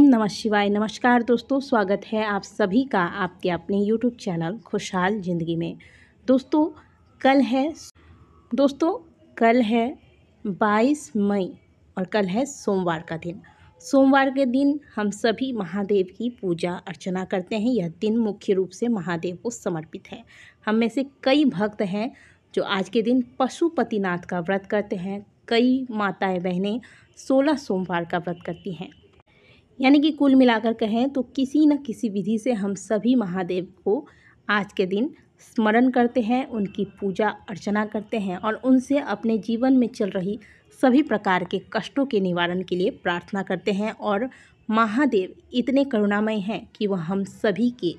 नमः शिवाय। नमस्कार दोस्तों, स्वागत है आप सभी का आपके अपने YouTube चैनल खुशहाल ज़िंदगी में। दोस्तों कल है 22 मई और कल है सोमवार का दिन। सोमवार के दिन हम सभी महादेव की पूजा अर्चना करते हैं। यह दिन मुख्य रूप से महादेव को समर्पित है। हम में से कई भक्त हैं जो आज के दिन पशुपतिनाथ का व्रत करते हैं। कई माताएं बहनें 16 सोमवार का व्रत करती हैं। यानी कि कुल मिलाकर कहें तो किसी न किसी विधि से हम सभी महादेव को आज के दिन स्मरण करते हैं, उनकी पूजा अर्चना करते हैं और उनसे अपने जीवन में चल रही सभी प्रकार के कष्टों के निवारण के लिए प्रार्थना करते हैं। और महादेव इतने करुणामय हैं कि वह हम सभी के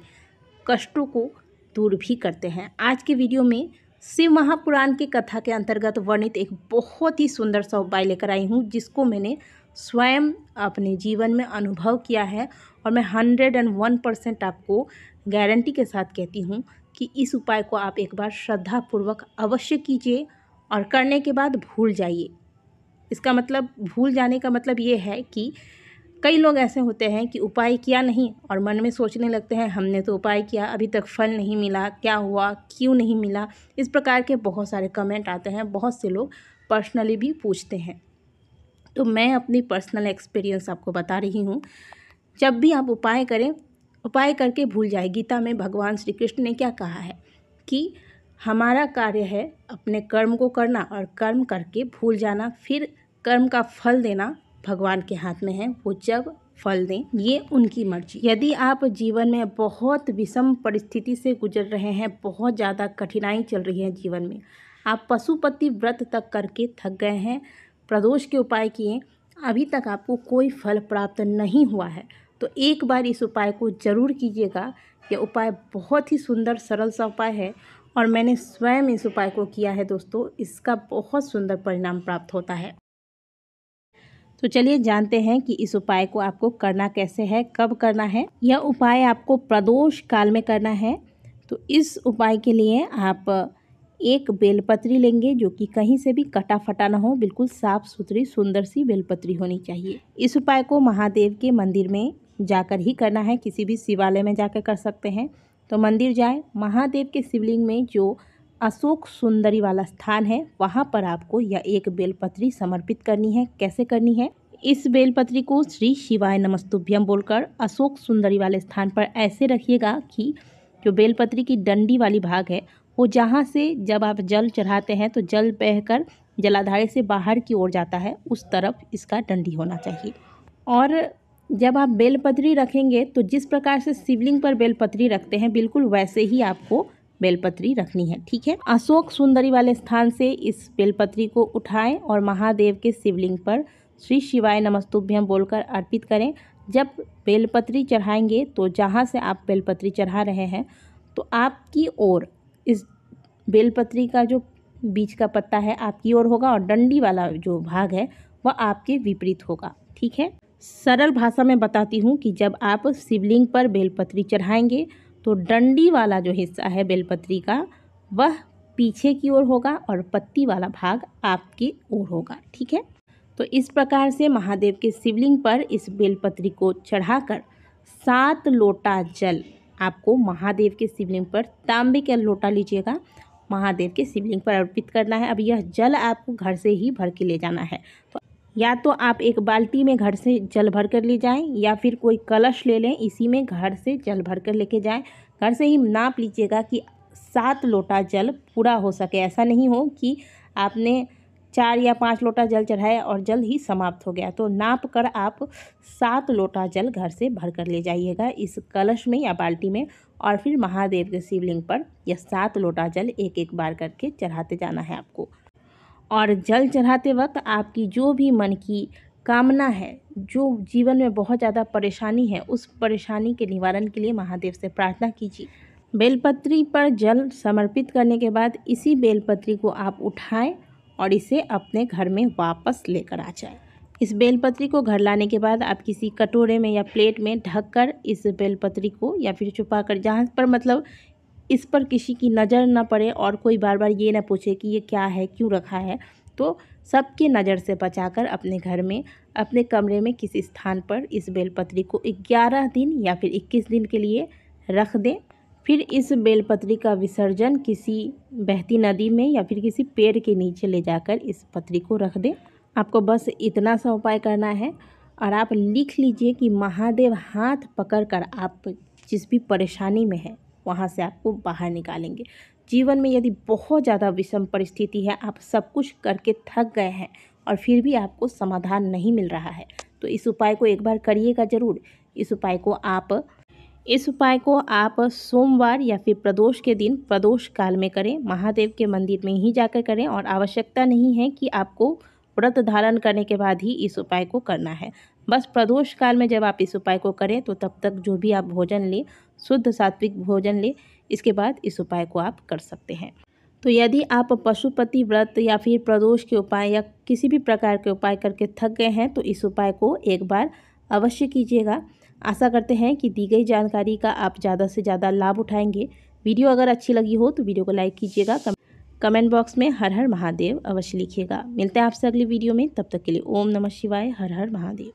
कष्टों को दूर भी करते हैं। आज के वीडियो में शिव महापुराण की कथा के अंतर्गत वर्णित एक बहुत ही सुंदर सा उपाय लेकर आई हूँ, जिसको मैंने स्वयं अपने जीवन में अनुभव किया है और मैं 101% आपको गारंटी के साथ कहती हूँ कि इस उपाय को आप एक बार श्रद्धापूर्वक अवश्य कीजिए और करने के बाद भूल जाइए। इसका मतलब भूल जाने का मतलब ये है कि कई लोग ऐसे होते हैं कि उपाय किया नहीं और मन में सोचने लगते हैं हमने तो उपाय किया, अभी तक फल नहीं मिला, क्या हुआ, क्यों नहीं मिला। इस प्रकार के बहुत सारे कमेंट आते हैं, बहुत से लोग पर्सनली भी पूछते हैं। तो मैं अपनी पर्सनल एक्सपीरियंस आपको बता रही हूँ। जब भी आप उपाय करें, उपाय करके भूल जाए। गीता में भगवान श्री कृष्ण ने क्या कहा है कि हमारा कार्य है अपने कर्म को करना और कर्म करके भूल जाना, फिर कर्म का फल देना भगवान के हाथ में है। वो जब फल दें ये उनकी मर्जी। यदि आप जीवन में बहुत विषम परिस्थिति से गुजर रहे हैं, बहुत ज़्यादा कठिनाई चल रही है जीवन में, आप पशुपति व्रत तक करके थक गए हैं, प्रदोष के उपाय किए, अभी तक आपको कोई फल प्राप्त नहीं हुआ है, तो एक बार इस उपाय को ज़रूर कीजिएगा। यह उपाय बहुत ही सुंदर सरल सा उपाय है और मैंने स्वयं इस उपाय को किया है दोस्तों। इसका बहुत सुंदर परिणाम प्राप्त होता है। तो चलिए जानते हैं कि इस उपाय को आपको करना कैसे है, कब करना है। यह उपाय आपको प्रदोष काल में करना है। तो इस उपाय के लिए आप एक बेलपत्री लेंगे जो कि कहीं से भी कटा फटा ना हो, बिल्कुल साफ सुथरी सुंदर सी बेलपत्री होनी चाहिए। इस उपाय को महादेव के मंदिर में जाकर ही करना है, किसी भी शिवालय में जाकर कर सकते हैं। तो मंदिर जाए, महादेव के शिवलिंग में जो अशोक सुंदरी वाला स्थान है वहाँ पर आपको यह एक बेलपत्री समर्पित करनी है। कैसे करनी है? इस बेलपत्री को श्री शिवाय नमस्तुभ्यम बोलकर अशोक सुंदरी वाले स्थान पर ऐसे रखिएगा कि जो बेलपत्री की डंडी वाली भाग है वो जहाँ से जब आप जल चढ़ाते हैं तो जल बहकर जलाधार से बाहर की ओर जाता है, उस तरफ इसका डंडी होना चाहिए। और जब आप बेलपत्री रखेंगे तो जिस प्रकार से शिवलिंग पर बेलपत्री रखते हैं बिल्कुल वैसे ही आपको बेलपत्री रखनी है, ठीक है। अशोक सुंदरी वाले स्थान से इस बेलपत्री को उठाएं और महादेव के शिवलिंग पर श्री शिवाय नमस्तुभ्यम बोलकर अर्पित करें। जब बेलपत्री चढ़ाएंगे तो जहाँ से आप बेलपत्री चढ़ा रहे हैं तो आपकी ओर इस बेलपत्री का जो बीच का पत्ता है आपकी ओर होगा और डंडी वाला जो भाग है वह आपके विपरीत होगा, ठीक है। सरल भाषा में बताती हूँ कि जब आप शिवलिंग पर बेलपत्री चढ़ाएंगे तो डंडी वाला जो हिस्सा है बेलपत्री का वह पीछे की ओर होगा और पत्ती वाला भाग आपकी ओर होगा, ठीक है। तो इस प्रकार से महादेव के शिवलिंग पर इस बेलपत्री को चढ़ाकर 7 लोटा जल आपको महादेव के शिवलिंग पर, तांबे का लोटा लीजिएगा, महादेव के शिवलिंग पर अर्पित करना है। अब यह जल आपको घर से ही भर के ले जाना है। तो या तो आप एक बाल्टी में घर से जल भर कर ले जाएं या फिर कोई कलश ले लें, इसी में घर से जल भर कर लेके जाएं। घर से ही नाप लीजिएगा कि 7 लोटा जल पूरा हो सके। ऐसा नहीं हो कि आपने 4 या 5 लोटा जल चढ़ाया और जल ही समाप्त हो गया। तो नाप कर आप 7 लोटा जल घर से भर कर ले जाइएगा इस कलश में या बाल्टी में, और फिर महादेव के शिवलिंग पर यह 7 लोटा जल एक एक बार करके चढ़ाते जाना है आपको। और जल चढ़ाते वक्त आपकी जो भी मन की कामना है, जो जीवन में बहुत ज़्यादा परेशानी है, उस परेशानी के निवारण के लिए महादेव से प्रार्थना कीजिए। बेलपत्री पर जल समर्पित करने के बाद इसी बेलपत्री को आप उठाएं और इसे अपने घर में वापस लेकर आ जाएं। इस बेलपत्री को घर लाने के बाद आप किसी कटोरे में या प्लेट में ढककर इस बेलपत्री को या फिर छुपाकर, जहाँ पर मतलब इस पर किसी की नज़र न पड़े और कोई बार बार ये ना पूछे कि ये क्या है, क्यों रखा है, तो सबकी नज़र से बचाकर अपने घर में, अपने कमरे में किसी स्थान पर इस बेलपत्री को 11 दिन या फिर 21 दिन के लिए रख दें। फिर इस बेलपत्री का विसर्जन किसी बहती नदी में या फिर किसी पेड़ के नीचे ले जाकर इस पत्री को रख दें। आपको बस इतना सा उपाय करना है और आप लिख लीजिए कि महादेव हाथ पकड़कर आप जिस भी परेशानी में है वहाँ से आपको बाहर निकालेंगे। जीवन में यदि बहुत ज़्यादा विषम परिस्थिति है, आप सब कुछ करके थक गए हैं और फिर भी आपको समाधान नहीं मिल रहा है, तो इस उपाय को एक बार करिएगा ज़रूर। इस उपाय को आप सोमवार या फिर प्रदोष के दिन प्रदोष काल में करें। महादेव के मंदिर में ही जाकर करें और आवश्यकता नहीं है कि आपको व्रत धारण करने के बाद ही इस उपाय को करना है। बस प्रदोष काल में जब आप इस उपाय को करें तो तब तक जो भी आप भोजन लें, शुद्ध सात्विक भोजन लें, इसके बाद इस उपाय को आप कर सकते हैं। तो यदि आप पशुपति व्रत या फिर प्रदोष के उपाय या किसी भी प्रकार के उपाय करके थक गए हैं तो इस उपाय को एक बार अवश्य कीजिएगा। आशा करते हैं कि दी गई जानकारी का आप ज़्यादा से ज़्यादा लाभ उठाएंगे। वीडियो अगर अच्छी लगी हो तो वीडियो को लाइक कीजिएगा। कमेंट बॉक्स में हर हर महादेव अवश्य लिखिएगा। मिलते हैं आपसे अगली वीडियो में, तब तक के लिए ओम नमः शिवाय, हर हर महादेव।